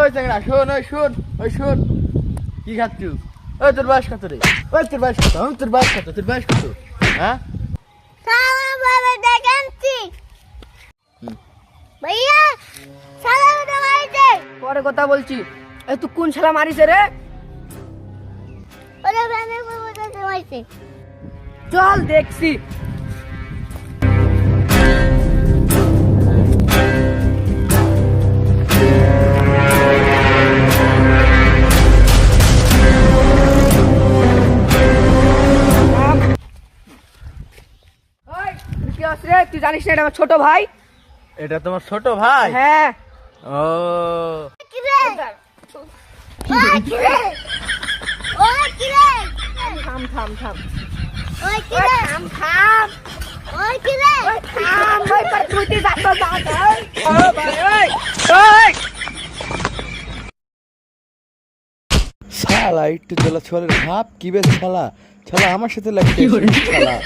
ওই চ্যাংড়া শোন, ওই শোন, কি খাচ্ছু? ওই তোর বয়স কত রে? ওই তোর বয়স কত? তোর বয়স কত? তোর বয়স কত? হ্যাঁ ভাইয়া শালা মারিছে। পরে কথা বলছি। তুই কোন শালা মারিছে রে? ওরে ভ্যানের উপর মারিছে। চল দেখছি। তুই জানিস না এটা আমার ছোট ভাই? এটা তোমার ছোট ভাই? হ্যাঁ। ও কি রে? ওই কি রে? ওই কি রে? থাম থাম থাম। ওই কি রে? থাম। ওই কি রে? থাম ভাই, पर তুই যা তো যা। ও ভাই ওই। শালা একটু জলা ছোয়ালের ভাব কি বেশ শালা, শালা আমার সাথে লাগছে শালা।